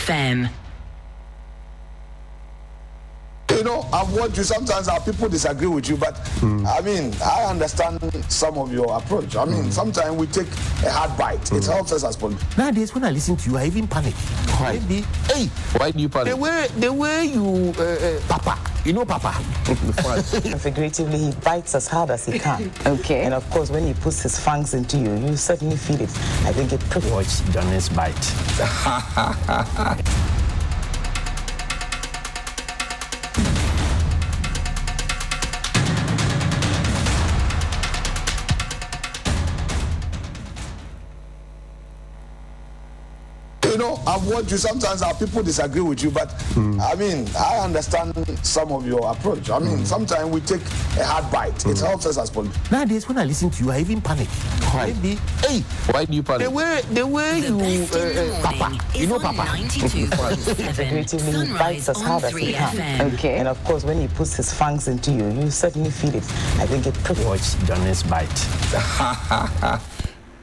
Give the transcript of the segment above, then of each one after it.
FM. You know, I've watched you. Sometimes our people disagree with you, but I mean, I understand some of your approach. I mean, sometimes we take a hard bite. It helps us as politicians. Nowadays, when I listen to you, I even panic. Why? Hey, Why do you panic? The way you, Papa, you know Papa. Figuratively, he bites as hard as he can. Okay. And of course, when he puts his fangs into you, you certainly feel it. I think it pretty. Watch Johnny's bite. You know, I've watched you. Sometimes our people disagree with you, but I mean, I understand some of your approach. I mean, sometimes we take a hard bite. It helps us as politicians. Nowadays, when I listen to you, I even panic. Why? Hey, Why do you panic? the way you, Papa, you know Papa. Figuratively, he bites as hard as he can. Okay. And of course, when he puts his fangs into you, you certainly feel it. I think it pretty. Watch Johnny's bite.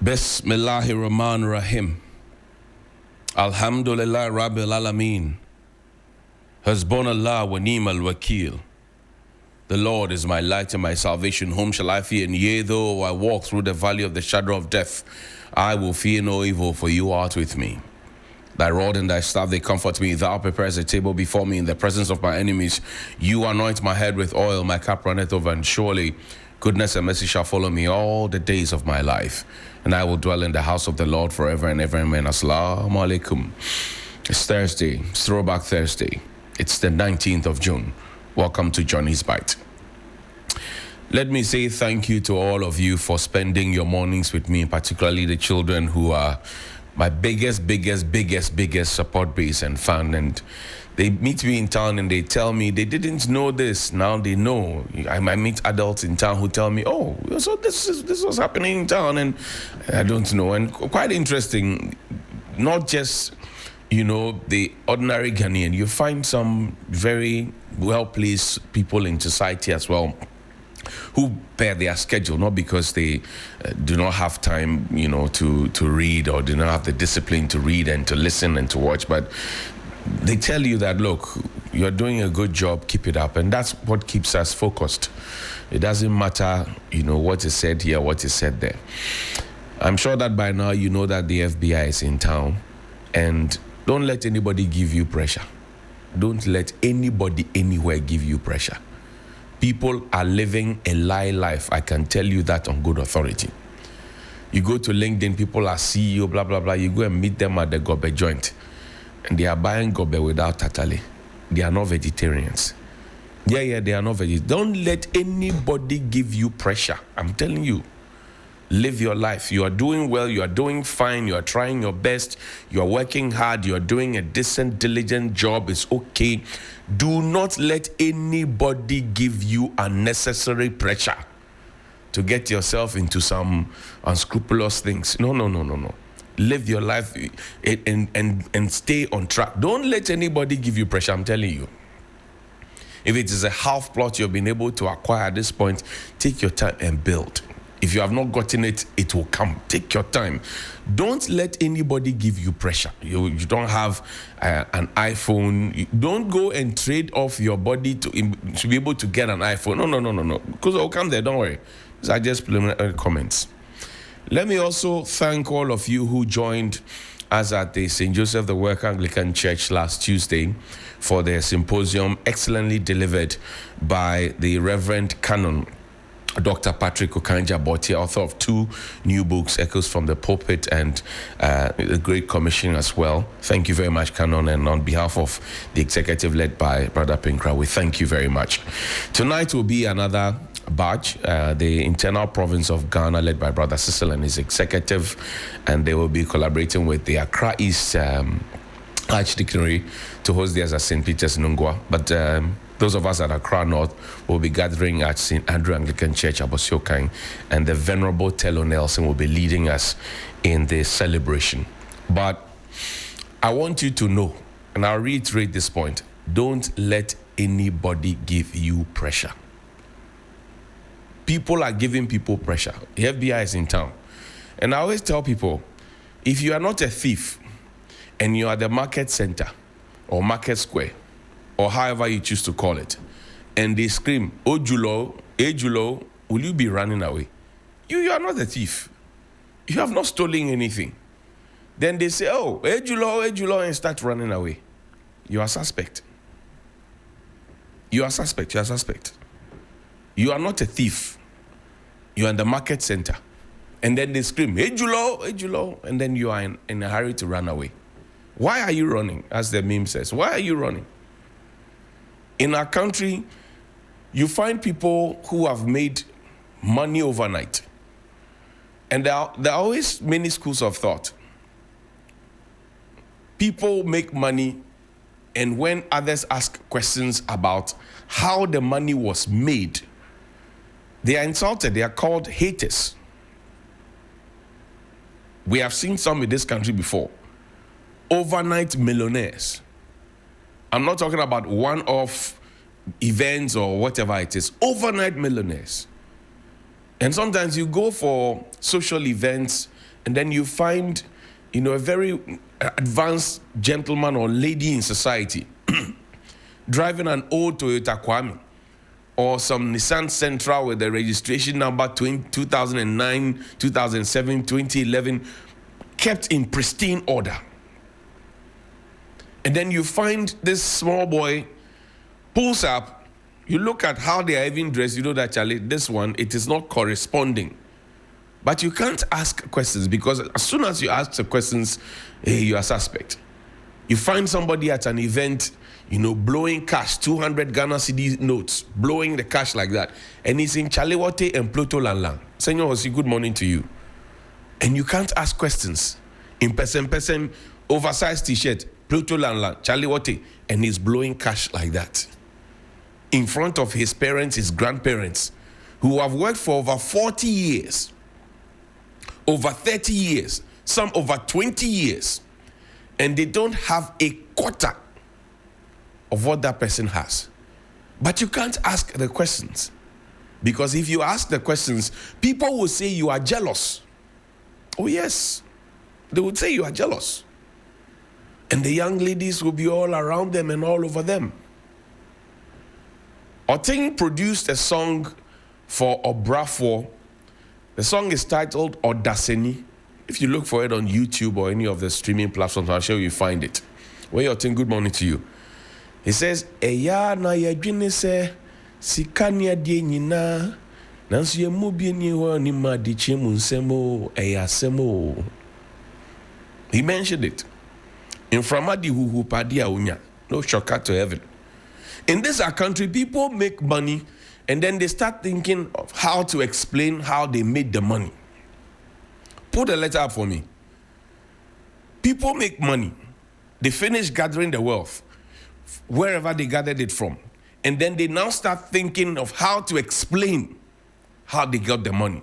Bismillahir Rahmanir Rahim. Alhamdulillah Rabbil Alameen. Hasbunallah wa ni'mal wakil. The Lord is my light and my salvation. Whom shall I fear? And yea, though I walk through the valley of the shadow of death, I will fear no evil, for you art with me. Thy rod and thy staff, they comfort me. Thou preparest a table before me in the presence of my enemies. You anoint my head with oil, my cup runneth over, and surely goodness and mercy shall follow me all the days of my life. And I will dwell in the house of the Lord forever and ever. Amen. Assalamu alaikum. It's Thursday. It's Throwback Thursday. It's the 19th of June. Welcome to Johnny's Bite. Let me say thank you to all of you for spending your mornings with me, particularly the children who are my biggest support base and fan. And they meet me in town and they tell me they didn't know this. Now they know. I meet adults in town who tell me, oh, so this was happening in town, and I don't know. And quite interesting, not just, you know, the ordinary Ghanaian. You find some very well-placed people in society as well who bear their schedule, not because they do not have time, you know, to read, or do not have the discipline to read and to listen and to watch, but they tell you that, look, you're doing a good job, keep it up. And that's what keeps us focused. It doesn't matter, you know, what is said here, what is said there. I'm sure that by now you know that the FBI is in town, and don't let anybody give you pressure. Don't let anybody anywhere give you pressure. People are living a lie life. I can tell you that on good authority. You go to LinkedIn, people are CEO, blah, blah, blah. You go and meet them at the gobe joint, and they are buying gobe without tatale. They are not vegetarians. Yeah, they are not vegetarians. Don't let anybody give you pressure. I'm telling you. Live your life. You are doing well. You are doing fine. You are trying your best. You are working hard. You are doing a decent, diligent job. It's okay. Do not let anybody give you unnecessary pressure to get yourself into some unscrupulous things. No. Live your life and stay on track. Don't let anybody give you pressure. I'm telling you. If it is a half plot you've been able to acquire at this point, take your time and build. If you have not gotten it, it will come. Take your time. Don't let anybody give you pressure. You don't have an iPhone. Don't go and trade off your body to be able to get an iPhone. No. Because I'll come there, don't worry. These are just preliminary comments. Let me also thank all of you who joined us at the St. Joseph the Work Anglican Church last Tuesday for their symposium, excellently delivered by the Reverend Canon Dr. Patrick Okanja Botia, author of 2 new books, Echoes from the Pulpit and The Great Commission as well. Thank you very much, Canon, and on behalf of the executive led by Brother Pinkra, we thank you very much. Tonight will be another batch, the internal province of Ghana led by Brother Cecil and his executive, and they will be collaborating with the Accra East Archdeaconry to host theirs at St. Peter's Nungwa. But those of us at Accra North will be gathering at St. Andrew Anglican Church, Abosiokan, and the Venerable Tello Nelson will be leading us in the celebration. But I want you to know, and I'll reiterate this point, don't let anybody give you pressure. People are giving people pressure. The FBI is in town. And I always tell people, if you are not a thief and you're at the market center or market square or however you choose to call it, and they scream, Ojulo, Ejulo, will you be running away? You are not a thief. You have not stolen anything. Then they say, oh, Ejulo, Ejulo, and start running away. You are suspect. You are suspect. You are suspect. You are not a thief. You are in the market center. And then they scream, Ejulo, Ejulo, and then you are in a hurry to run away. Why are you running? As the meme says, why are you running? In our country, you find people who have made money overnight. And there are always many schools of thought. People make money, and when others ask questions about how the money was made, they are insulted. They are called haters. We have seen some in this country before. Overnight millionaires. I'm not talking about one-off events or whatever it is. Overnight millionaires. And sometimes you go for social events and then you find, a very advanced gentleman or lady in society driving an old Toyota Kwame or some Nissan Sentra with the registration number 2009, 2007, 2011, kept in pristine order. And then you find this small boy pulls up. You look at how they are even dressed, you know that, Charlie, this one, it is not corresponding. But you can't ask questions because as soon as you ask the questions, you are suspect. You find somebody at an event, blowing cash, 200 Ghana cedi notes, blowing the cash like that. And he's in Chalewote and Pluto Lanlang. Senor Hosi, good morning to you. And you can't ask questions. In person, oversized t-shirt, Pluto Lanlang, Chalewote, and he's blowing cash like that. In front of his parents, his grandparents, who have worked for over 40 years, over 30 years, some over 20 years, and they don't have a quarter of what that person has. But you can't ask the questions, because if you ask the questions, people will say you are jealous. Oh yes, they would say you are jealous. And the young ladies will be all around them and all over them. Oting produced a song for Obrafo. The song is titled Odaseni. If you look for it on YouTube or any of the streaming platforms, I'm sure you find it. Where Oting, good morning to you. He says, Eya na yadwene se sikania die nyina nanso ye mobie ni ho ni ma di chemu nsemo eya semo. He mentioned it. In Framadi huhu padia unya. No shortcut to heaven. In this our country, people make money and then they start thinking of how to explain how they made the money. Put a letter up for me. People make money. They finish gathering the wealth wherever they gathered it from. And then they now start thinking of how to explain how they got the money.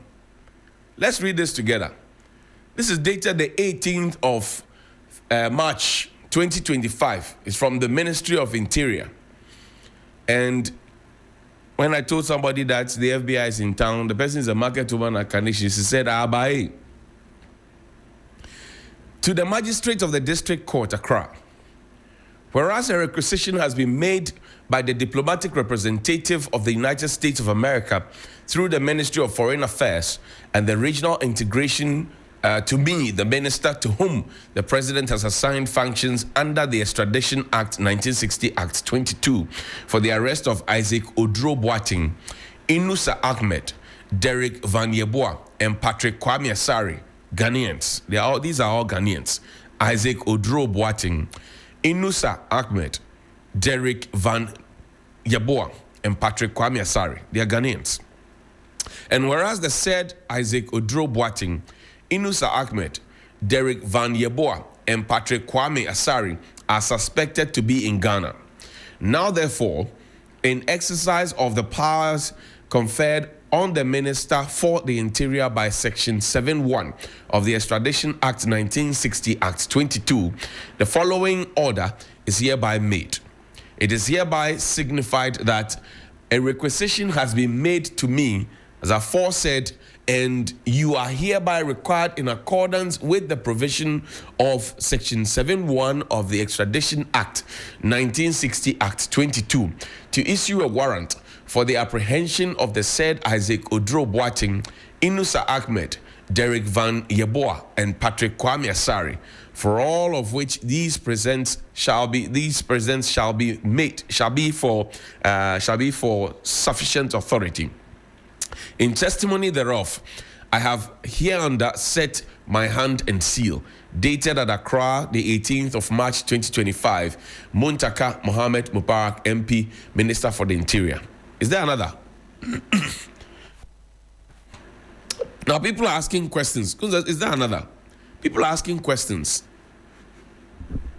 Let's read this together. This is dated the 18th of March 2025. It's from the Ministry of Interior. And when I told somebody that the FBI is in town, the person is a market woman at Kanisha. She said, Abai. To the magistrate of the district court, Accra, whereas a requisition has been made by the diplomatic representative of the United States of America through the Ministry of Foreign Affairs and the regional integration to me, the minister to whom the president has assigned functions under the Extradition Act 1960 Act 22 for the arrest of Isaac Odro Boating, Inusa Ahmed, Derek Van Yeboah, and Patrick Kwame Asari, Ghanaians. These are all Ghanaians. Isaac Odro Boating, Inusa Ahmed, Derek Van Yeboah, and Patrick Kwame Asari. They are Ghanaians. And whereas the said Isaac Odro Boating, Inusa Ahmed, Derek Van Yeboah, and Patrick Kwame Asari are suspected to be in Ghana. Now, therefore, in exercise of the powers conferred on the Minister for the Interior by Section 7.1 of the Extradition Act 1960 Act 22, the following order is hereby made. It is hereby signified that a requisition has been made to me as aforesaid, and you are hereby required in accordance with the provision of Section 7.1 of the Extradition Act, 1960 Act 22, to issue a warrant for the apprehension of the said Isaac Odro Boateng, Inusa Ahmed, Derek Van Yeboah, and Patrick Kwame Asari, for all of which these presents shall be for sufficient authority. In testimony thereof, I have hereunder set my hand and seal, dated at Accra, the 18th of March 2025, Muntaka Mohammed Mubarak, MP, Minister for the Interior. Is there another? Now, people are asking questions. Is there another? People are asking questions.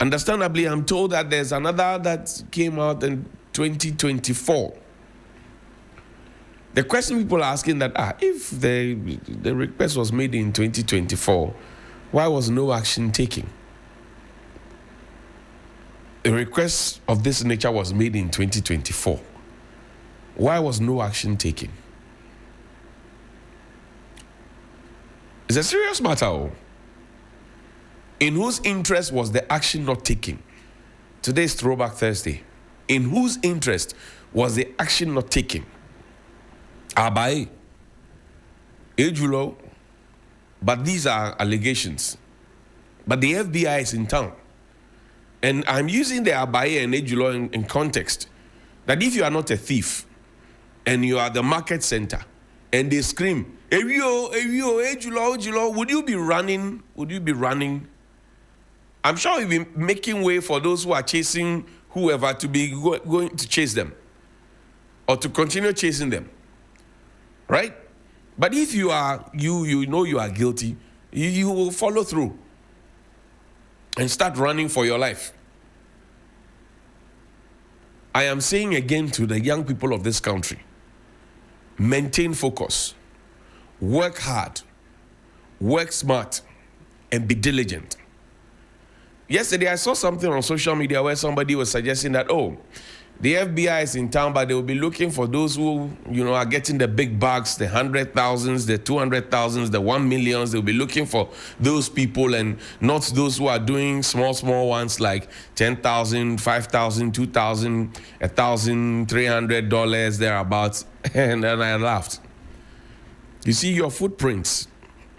Understandably, I'm told that there's another that came out in 2024. The question people are asking that, if the request was made in 2024, why was no action taken? A request of this nature was made in 2024. Why was no action taken? It's a serious matter. In whose interest was the action not taken? Today is Throwback Thursday. In whose interest was the action not taken? Abai, Ejulo, but these are allegations. But the FBI is in town. And I'm using the Abai and Ejulo in context. That if you are not a thief, and you are the market center, and they scream, Ejulo, Ejulo, would you be running? Would you be running? I'm sure you'll be making way for those who are chasing whoever to be going to chase them, or to continue chasing them. Right? But if you are, you know you are guilty, you will follow through and start running for your life. I am saying again to the young people of this country, maintain focus, work hard, work smart, and be diligent. Yesterday, I saw something on social media where somebody was suggesting that, the FBI is in town, but they will be looking for those who, are getting the big bucks, the 100,000s, the 200,000s, the 1 millions. They'll be looking for those people and not those who are doing small ones like $10,000, $5,000, $2,000, $1,300 thereabouts. And then I laughed. You see your footprints.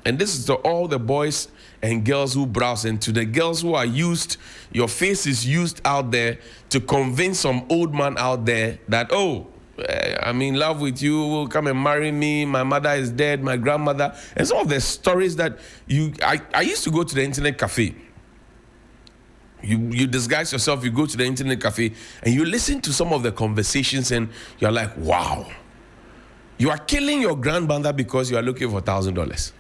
And this is to all the boys and girls who browse, and to the girls who are used, your face is used out there to convince some old man out there that, I'm in love with you, come and marry me, my mother is dead, my grandmother, and some of the stories that I used to go to the internet cafe. You disguise yourself, you go to the internet cafe, and you listen to some of the conversations, and you're like, wow. You are killing your grandmother because you are looking for $1,000.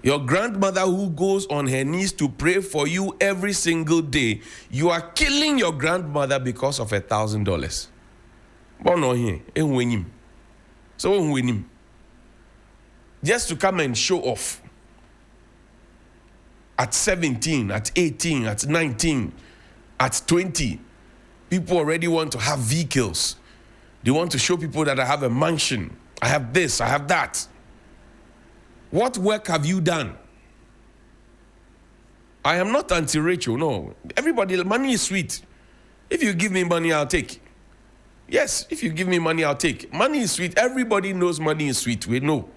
Your grandmother who goes on her knees to pray for you every single day, you are killing your grandmother because of $1,000. But no here, so win him. Just to come and show off. At 17, at 18, at 19, at 20, people already want to have vehicles. They want to show people that I have a mansion. I have this, I have that. What work have you done? I am not anti-Rachel, no. Everybody, money is sweet. If you give me money, I'll take. Yes, if you give me money, I'll take. Money is sweet. Everybody knows money is sweet. We know.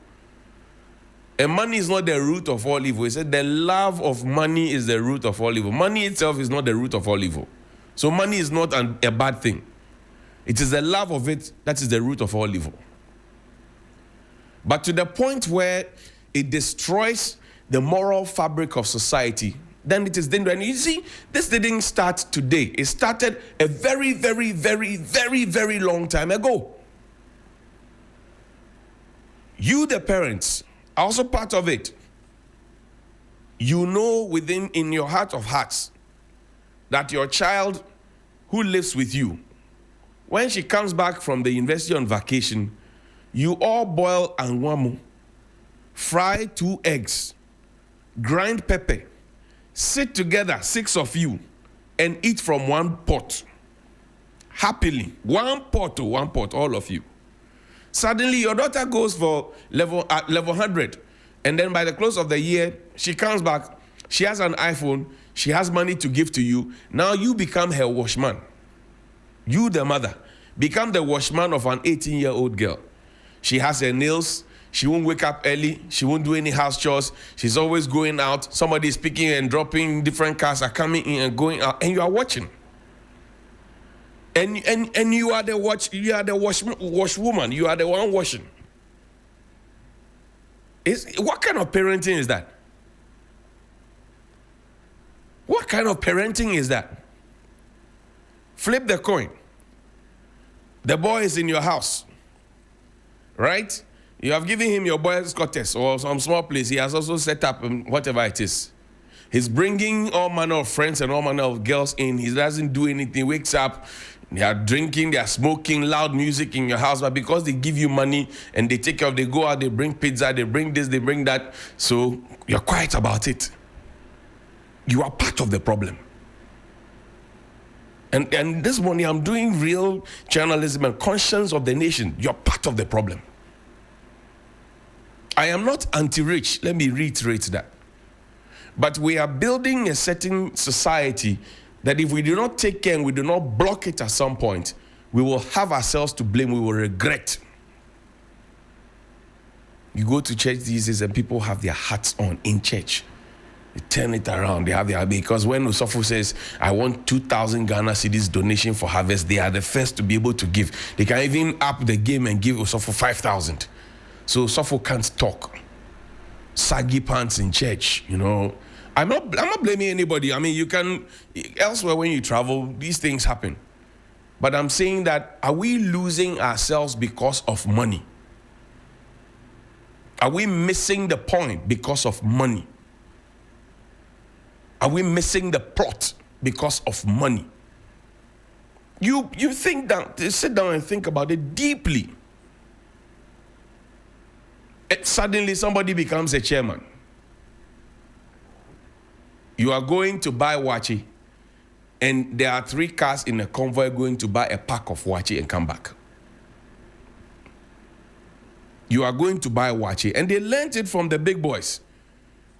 And money is not the root of all evil. He said the love of money is the root of all evil. Money itself is not the root of all evil. So money is not a bad thing. It is the love of it that is the root of all evil. But to the point where it destroys the moral fabric of society, then it is dangerous. And you see, this didn't start today. It started a very, very, very, very, very long time ago. You, the parents, are also part of it. You know in your heart of hearts that your child who lives with you, when she comes back from the university on vacation, you all boil anwamu, fry 2 eggs, grind pepper, sit together, 6 of you, and eat from one pot. Happily. One pot, all of you. Suddenly, your daughter goes for level 100. And then by the close of the year, she comes back. She has an iPhone. She has money to give to you. Now you become her washman. You, the mother, become the washman of an 18-year-old girl. She has her nails. She won't wake up early. She won't do any house chores. She's always going out. Somebody is picking and dropping. Different cars are coming in and going out, and you are watching. And you are the washwoman. You are the one washing. What kind of parenting is that? What kind of parenting is that? Flip the coin. The boy is in your house, right? You have given him your boy's quarters or some small place. He has also set up whatever it is. He's bringing all manner of friends and all manner of girls in. He doesn't do anything. Wakes up, they are drinking, they are smoking, loud music in your house. But because they give you money and they take care of, they go out, they bring pizza, they bring this, they bring that. So you're quiet about it. You are part of the problem. And this morning I'm doing real journalism and conscience of the nation. You're part of the problem. I am not anti-rich. Let me reiterate that. But we are building a certain society that if we do not take care and we do not block it at some point, we will have ourselves to blame. We will regret. You go to church these days and people have their hats on in church. They turn it around. They have their, because when Osofo says, I want 2,000 Ghana cedis donation for harvest, they are the first to be able to give. They can even up the game and give Osofo 5,000. So Osofo can't talk. Saggy pants in church, you know. I'm not blaming anybody. I mean, you can, elsewhere when you travel, these things happen. But I'm saying that, are we losing ourselves because of money? Are we missing the point because of money? Are we missing the plot because of money? You think that, sit down and think about it deeply. Suddenly somebody becomes a chairman. You are going to buy wachi, and there are 3 cars in a convoy going to buy a pack of wachi and come back. You are going to buy wachi, and they learned it from the big boys.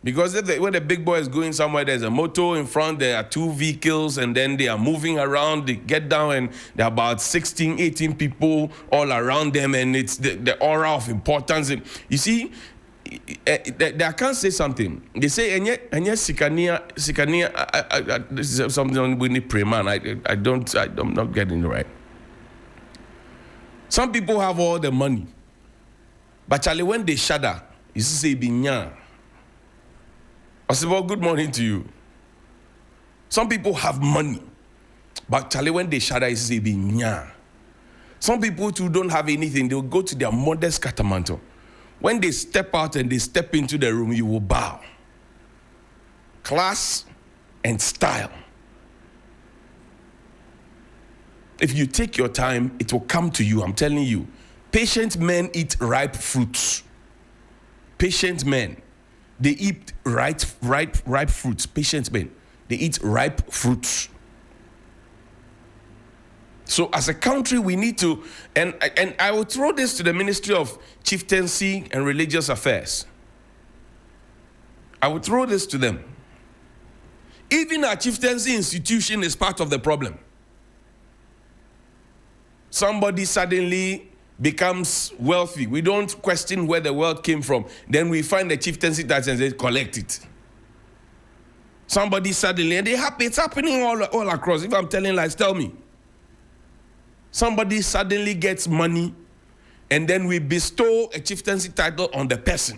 Because when the big boy is going somewhere, there's a motor in front, there are 2 vehicles, and then they are moving around, they get down, and there are about 16, 18 people all around them, and it's the aura of importance. And you see, I can't say something. They say, and yet sikania, this is something we need pray, man. I'm not getting it right. Some people have all the money, but Charlie, when they shudder, you say, binya. I said, well, good morning to you. Some people have money, but Charlie, when they shudder, you say, binya. Some people too don't have anything. They'll go to their modest catamanto. When they step out and they step into the room, you will bow. Class and style. If you take your time, it will come to you. I'm telling you. Patient men eat ripe fruits. Patient men. They eat ripe fruits. Patient men. They eat ripe fruits. So as a country, we need to, and I will throw this to the Ministry of Chieftaincy and Religious Affairs. I will throw this to them. Even our chieftaincy institution is part of the problem. Somebody suddenly becomes wealthy. We don't question where the wealth came from. Then we find the chieftaincy tax and they collect it. Somebody suddenly, and it's happening all across. If I'm telling lies, tell me. Somebody suddenly gets money, and then we bestow a chieftaincy title on the person.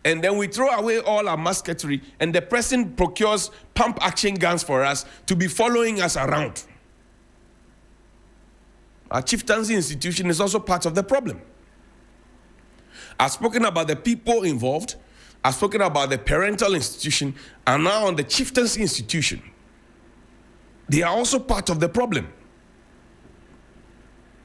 And then we throw away all our musketry, and the person procures pump action guns for us to be following us around. Our chieftaincy institution is also part of the problem. I've spoken about the people involved. I've spoken about the parental institution, and now on the chieftaincy institution. They are also part of the problem.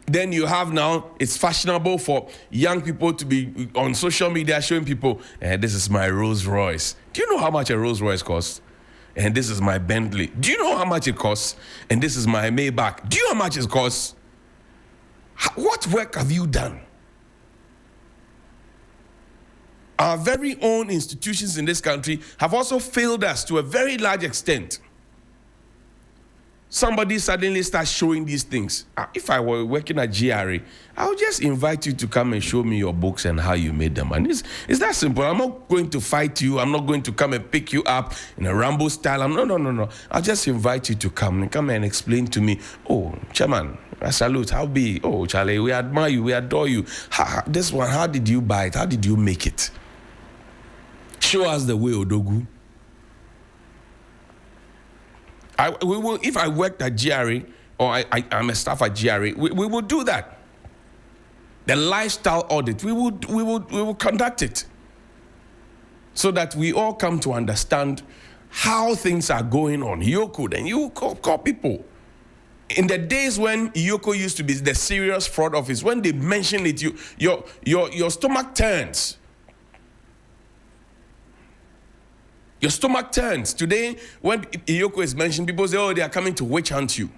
Then you have now, it's fashionable for young people to be on social media showing people, this is my Rolls Royce. Do you know how much a Rolls Royce costs? And this is my Bentley. Do you know how much it costs? And this is my Maybach. Do you know how much it costs? What work have you done? Our very own institutions in this country have also failed us to a very large extent. Somebody suddenly starts showing these things. If I were working at GRA, I would just invite you to come and show me your books and how you made them. And it's that simple. I'm not going to fight you. I'm not going to come and pick you up in a Rambo style. No. I'll just invite you to come and explain to me, oh, Chairman, I salute, how be? Oh, Charlie, we admire you, we adore you. This one, how did you buy it? How did you make it? Show us the way, Odogu. We will, if I worked at GRA or I'm a staff at GRA, we will do that. The lifestyle audit, we will conduct it so that we all come to understand how things are going on. Yoko, then you call people. In the days when Yoko used to be the serious fraud office, when they mention it, your stomach turns. Your stomach turns. Today, when Iyoko is mentioned, people say, oh, they are coming to witch hunt you.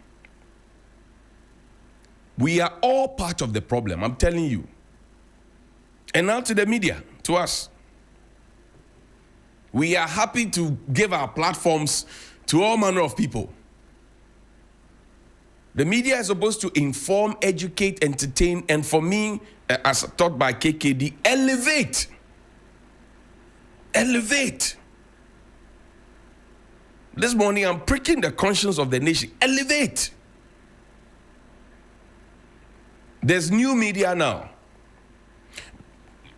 We are all part of the problem, I'm telling you. And now to the media, to us. We are happy to give our platforms to all manner of people. The media is supposed to inform, educate, entertain, and for me, as taught by KKD, elevate. Elevate. This morning, I'm pricking the conscience of the nation. Elevate. There's new media now.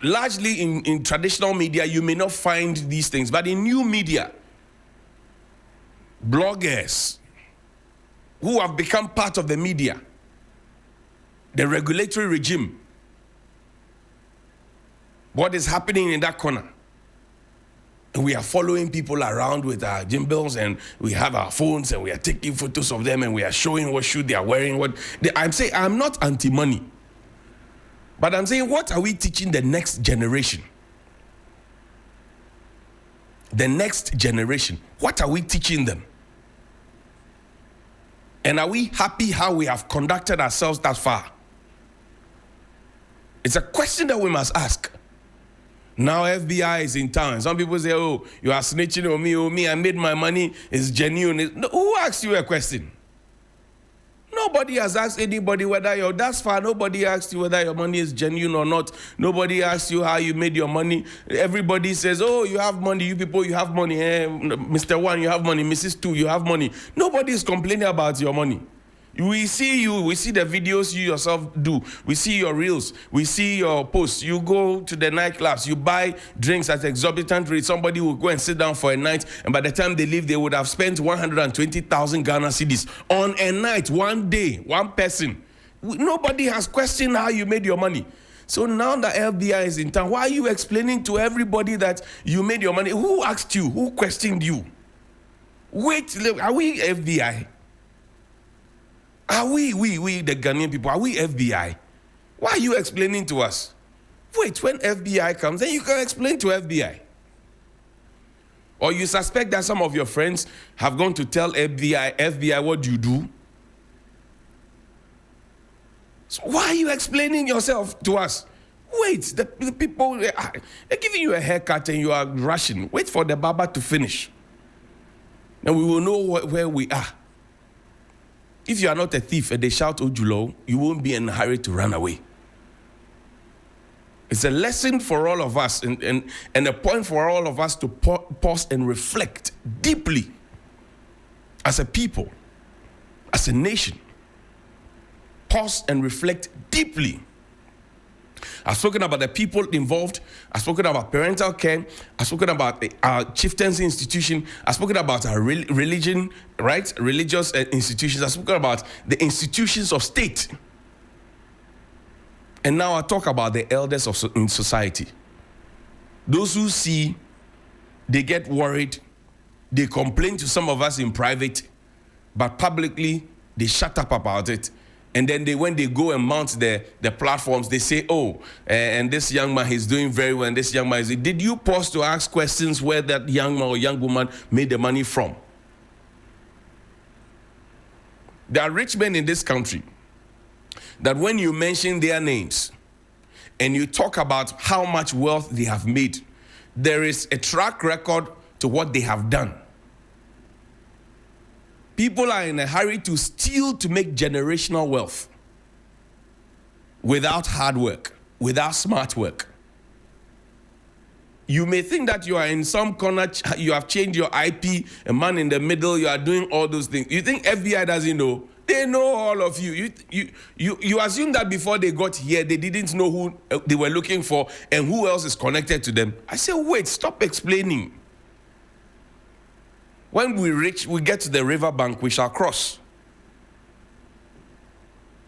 Largely in traditional media, you may not find these things, but in new media, bloggers who have become part of the media, the regulatory regime, what is happening in that corner? And we are following people around with our gimbals and we have our phones and we are taking photos of them and we are showing what shoe they are wearing. I'm saying I'm not anti-money. But I'm saying, what are we teaching the next generation? The next generation. What are we teaching them? And are we happy how we have conducted ourselves that far? It's a question that we must ask. Now FBI is in town. Some people say, oh, you are snitching on me. Oh, me, I made my money. It's genuine. No, who asked you a question? Nobody has asked anybody whether you're, that's far. Nobody asked you whether your money is genuine or not. Nobody asked you how you made your money. Everybody says, oh, you have money. You people, you have money. Mr. One, you have money. Mrs. Two, you have money. Nobody is complaining about your money. We see you, we see the videos you yourself do. We see your reels. We see your posts. You go to the nightclubs. You buy drinks at exorbitant rates. Somebody will go and sit down for a night. And by the time they leave, they would have spent 120,000 Ghana cedis on a night, one day, one person. Nobody has questioned how you made your money. So now the FBI is in town. Why are you explaining to everybody that you made your money? Who asked you? Who questioned you? Wait, are we FBI? Are we the Ghanaian people, are we FBI? Why are you explaining to us? Wait, when FBI comes, then you can explain to FBI. Or you suspect that some of your friends have gone to tell FBI what you do. So why are you explaining yourself to us? Wait, the people, they're giving you a haircut and you are rushing. Wait for the barber to finish. And we will know where we are. If you are not a thief and they shout Ojulo, you won't be in a hurry to run away. It's a lesson for all of us and a point for all of us to pause and reflect deeply as a people, as a nation. Pause and reflect deeply. I've spoken about the people involved. I've spoken about parental care. I've spoken about our chieftaincy institution. I've spoken about our religion, right? Religious institutions. I've spoken about the institutions of state. And now I talk about the elders in society. Those who see, they get worried. They complain to some of us in private, but publicly, they shut up about it. And then when they go and mount the platforms, they say, oh, and this young man is doing very well, and this young man is... Did you pause to ask questions where that young man or young woman made the money from? There are rich men in this country. that when you mention their names and you talk about how much wealth they have made, there is a track record to what they have done. People are in a hurry to steal to make generational wealth without hard work, without smart work. You may think that you are in some corner, you have changed your IP, a man in the middle, you are doing all those things. You think FBI doesn't know? They know all of you. You assume that before they got here, they didn't know who they were looking for and who else is connected to them. I say, wait, stop explaining. When we get to the riverbank, we shall cross.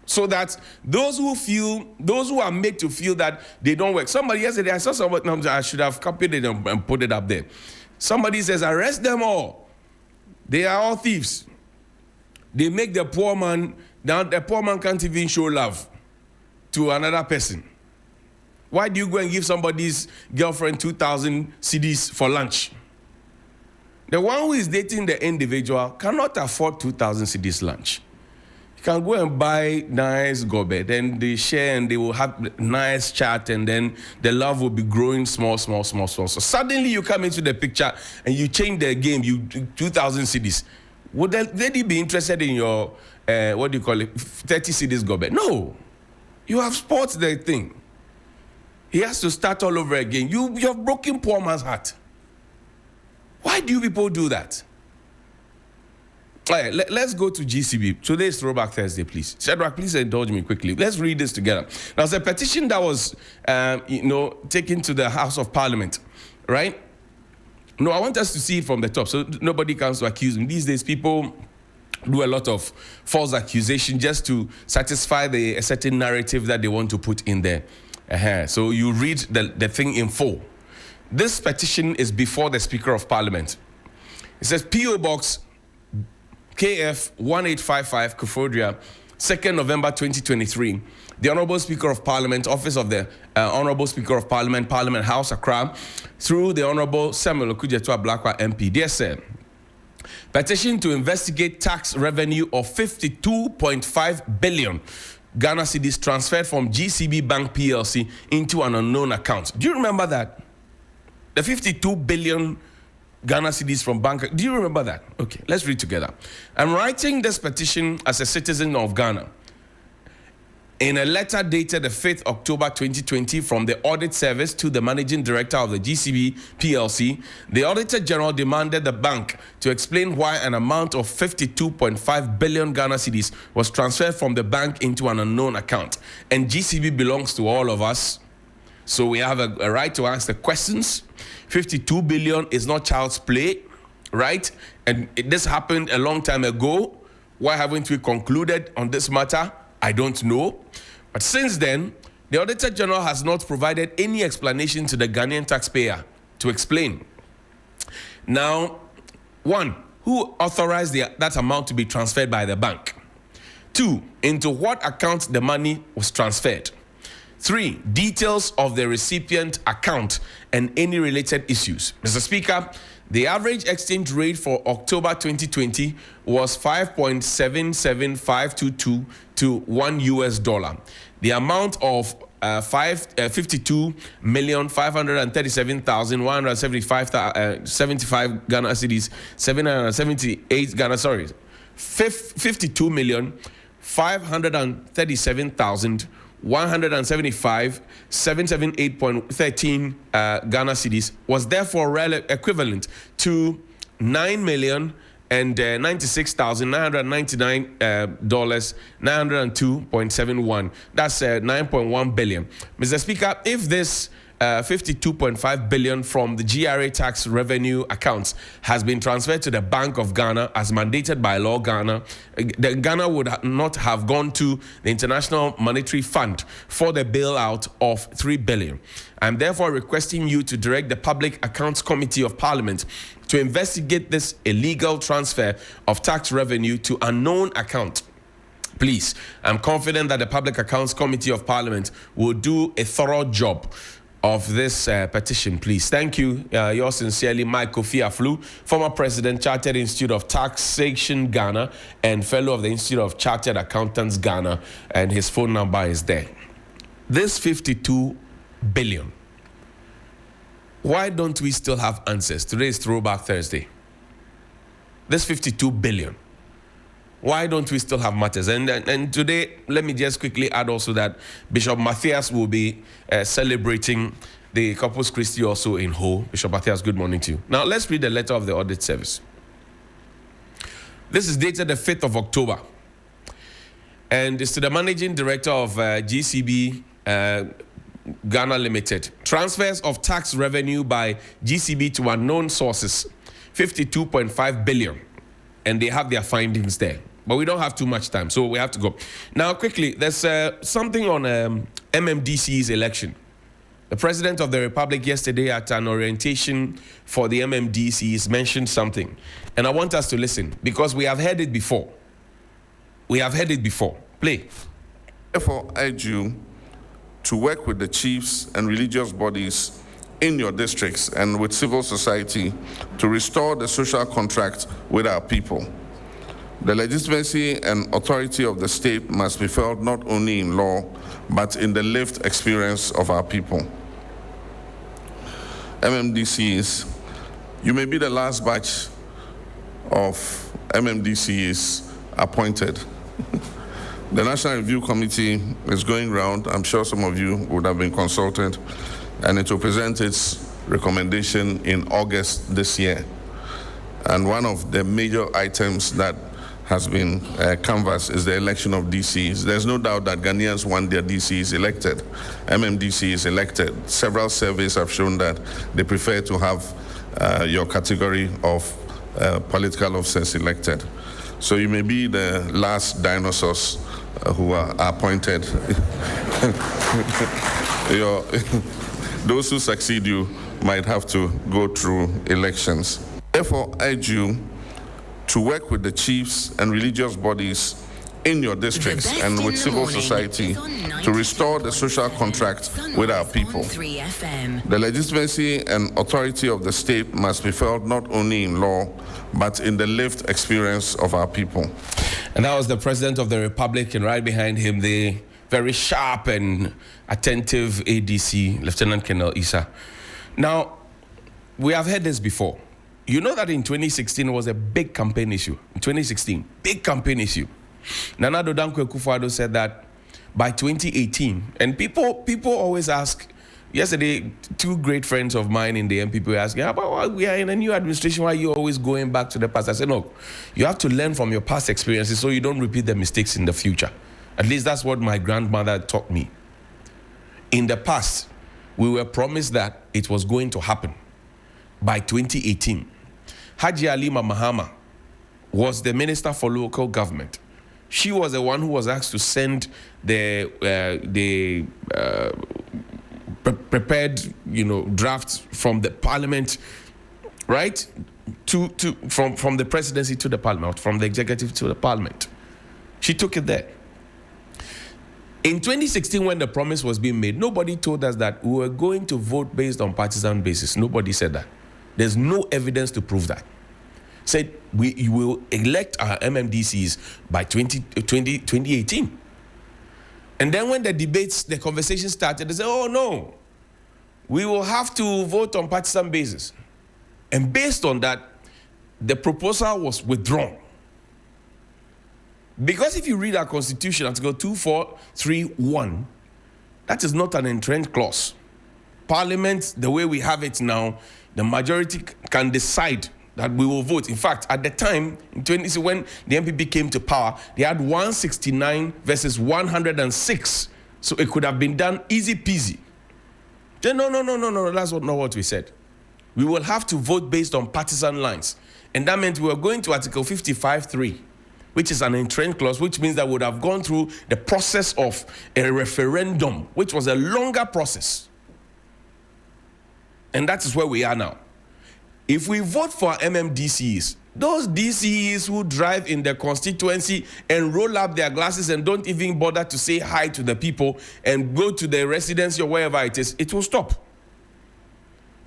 So that those who are made to feel that they don't work. Somebody yesterday, I saw somebody, I should have copied it and put it up there. Somebody says, arrest them all. They are all thieves. They make the poor man, now the poor man can't even show love to another person. Why do you go and give somebody's girlfriend 2,000 CDs for lunch? The one who is dating the individual cannot afford 2,000 CDs lunch. You can go and buy nice gobe, then they share and they will have nice chat, and then the love will be growing small. So suddenly you come into the picture and you change the game, you 2,000 CDs. Would the lady be interested in your, 30 CDs gobe? No. You have spoiled the thing. He has to start all over again. You have broken poor man's heart. Why do you people do that? All right, let's go to GCB. Today is Throwback Thursday, please. Shadrach, please indulge me quickly. Let's read this together. Now, it's a petition that was, taken to the House of Parliament, right? No, I want us to see it from the top so nobody comes to accuse me. These days, people do a lot of false accusation just to satisfy a certain narrative that they want to put in there. So you read the thing in full. This petition is before the Speaker of Parliament. It says, P.O. Box KF 1855, Kufodria, 2nd November 2023. The Honorable Speaker of Parliament, Office of the Honorable Speaker of Parliament, Parliament House, Accra, through the Honorable Samuel Okudzeto Ablakwa MP. Dear sir, petition to investigate tax revenue of 52.5 billion Ghana cedis transferred from GCB Bank PLC into an unknown account. Do you remember that? The 52 billion Ghana cedis from bank. Do you remember that? Okay, let's read together. I'm writing this petition as a citizen of Ghana. In a letter dated the 5th October 2020 from the Audit Service to the Managing Director of the GCB PLC, the Auditor General demanded the bank to explain why an amount of 52.5 billion Ghana cedis was transferred from the bank into an unknown account. And GCB belongs to all of us, so we have a right to ask the questions. 52 billion is not child's play, right? And this happened a long time ago. Why haven't we concluded on this matter? I don't know. But since then, the Auditor General has not provided any explanation to the Ghanaian taxpayer to explain. Now, 1, who authorized that amount to be transferred by the bank? 2, into what account the money was transferred? 3, details of the recipient account and any related issues. Mr. Speaker, the average exchange rate for October 2020 was 5.77522 to $1. The amount of 52,537,175 Ghana cedis, 778 Ghana, 52,537,175, 778.13 Ghana cedis was therefore equivalent to $9,096,999.902.71. That's 9.1 billion. Mr. Speaker, if this 52.5 billion from the GRA tax revenue accounts has been transferred to the Bank of Ghana as mandated by law, Ghana would not have gone to the International Monetary Fund for the bailout of 3 billion. I'm therefore requesting you to direct the Public Accounts Committee of Parliament to investigate this illegal transfer of tax revenue to unknown account. Please, I'm confident that the Public Accounts Committee of Parliament will do a thorough job of this petition, please. Thank you. Yours sincerely, Mike Kofi Aflu, former president, Chartered Institute of Taxation Ghana, and fellow of the Institute of Chartered Accountants Ghana, and his phone number is there. This 52 billion. Why don't we still have answers? Today is Throwback Thursday. This 52 billion. Why don't we still have matters? And today, let me just quickly add also that Bishop Matthias will be celebrating the Corpus Christi also in Ho. Bishop Matthias, good morning to you. Now, let's read the letter of the audit service. This is dated the 5th of October. And it's to the Managing Director of GCB Ghana Limited. Transfers of tax revenue by GCB to unknown sources, 52.5 billion. And they have their findings there. But we don't have too much time, so we have to go. Now, quickly, there's something on MMDEC's election. The President of the Republic yesterday at an orientation for the MMDECs mentioned something. And I want us to listen, because we have heard it before. We have heard it before. Play. Therefore, I urge you to work with the chiefs and religious bodies in your districts and with civil society to restore the social contract with our people. The legitimacy and authority of the state must be felt not only in law, but in the lived experience of our people. MMDCs, you may be the last batch of MMDCs appointed. The National Review Committee is going round. I'm sure some of you would have been consulted, and it will present its recommendation in August this year. And one of the major items that has been canvassed is the election of DCs. There's no doubt that Ghanaians want their DCs elected. MMDC is elected. Several surveys have shown that they prefer to have your category of political officers elected. So you may be the last dinosaurs who are appointed. Those who succeed you might have to go through elections. Therefore, I urge you to work with the chiefs and religious bodies in your districts and with civil society to restore the social contract with our people. The legitimacy and authority of the state must be felt not only in law, but in the lived experience of our people. And that was the President of the Republic, and right behind him, the very sharp and attentive ADC, Lieutenant Colonel Issa. Now, we have heard this before. You know that in 2016 was a big campaign issue. In 2016, big campaign issue. Nana Addo Dankwa Akufo-Addo said that by 2018, and people always ask. Yesterday, two great friends of mine in the MPP were asking, but we are in a new administration, why are you always going back to the past? I said, no, you have to learn from your past experiences so you don't repeat the mistakes in the future. At least that's what my grandmother taught me. In the past, we were promised that it was going to happen by 2018. Haji Halima Mahama was the Minister for Local Government. She was the one who was asked to send the prepared, drafts from the Parliament, right, from the presidency to the Parliament, from the executive to the Parliament. She took it there. In 2016, when the promise was being made, nobody told us that we were going to vote based on partisan basis. Nobody said that. There's no evidence to prove that. Said you will elect our MMDCs by 2018. And then when the debates, the conversation started, they said, oh no, we will have to vote on partisan basis. And based on that, the proposal was withdrawn. Because if you read our constitution, Article 2431, that is not an entrenched clause. Parliament, the way we have it now, the majority can decide that we will vote. In fact, at the time, in 20, when the MPP came to power, they had 169 versus 106. So it could have been done easy peasy. No, that's not what we said. We will have to vote based on partisan lines. And that meant we were going to Article 55.3, which is an entrenched clause, which means that we would have gone through the process of a referendum, which was a longer process. And that is where we are now. If we vote for MMDCs, those DCs who drive in their constituency and roll up their glasses and don't even bother to say hi to the people and go to the residency or wherever it is, it will stop.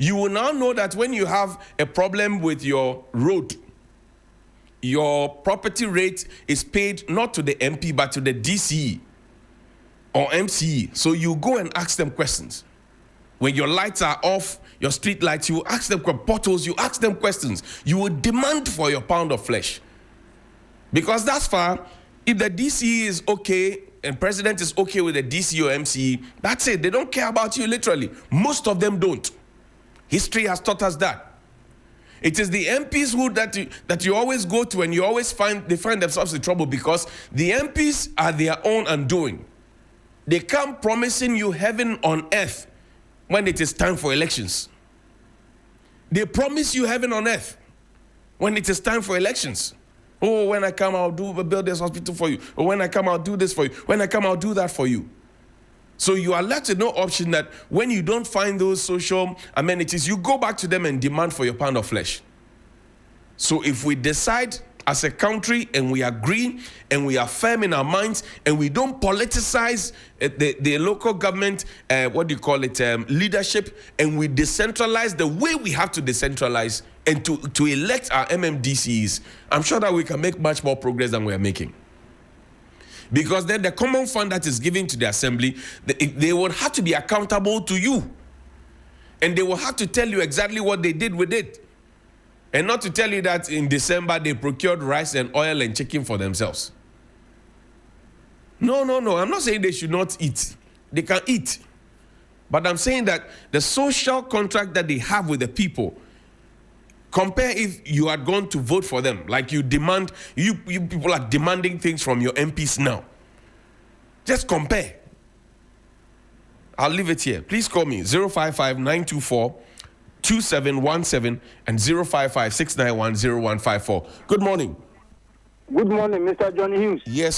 You will now know that when you have a problem with your road, your property rate is paid not to the MP but to the DCE or MCE. So you go and ask them questions. When your lights are off, your street lights, you ask them potholes, you ask them questions. You will demand for your pound of flesh. Because that's far, if the DCE is okay and president is okay with the DCE or MCE, that's it. They don't care about you literally. Most of them don't. History has taught us that. It is the MPs that you always go to and you always find themselves in trouble because the MPs are their own undoing. They come promising you heaven on earth when it is time for elections. They promise you heaven on earth when it is time for elections. Oh, when I come, I'll build this hospital for you. Or when I come, I'll do this for you. When I come, I'll do that for you. So you are left with no option that when you don't find those social amenities, you go back to them and demand for your pound of flesh. So if we decide as a country and we agree and we are firm in our minds and we don't politicize the local government, leadership, and we decentralize the way we have to decentralize and to elect our MMDCs, I'm sure that we can make much more progress than we are making. Because then the common fund that is given to the assembly, they will have to be accountable to you. And they will have to tell you exactly what they did with it. And not to tell you that in December they procured rice and oil and chicken for themselves. No. I'm not saying they should not eat. They can eat. But I'm saying that the social contract that they have with the people, compare if you had gone to vote for them, like you demand, you people are demanding things from your MPs now. Just compare. I'll leave it here. Please call me 055-924-2717 and 055-691-0154. Good morning. Good morning, Mr. Johnny Hughes. Yes,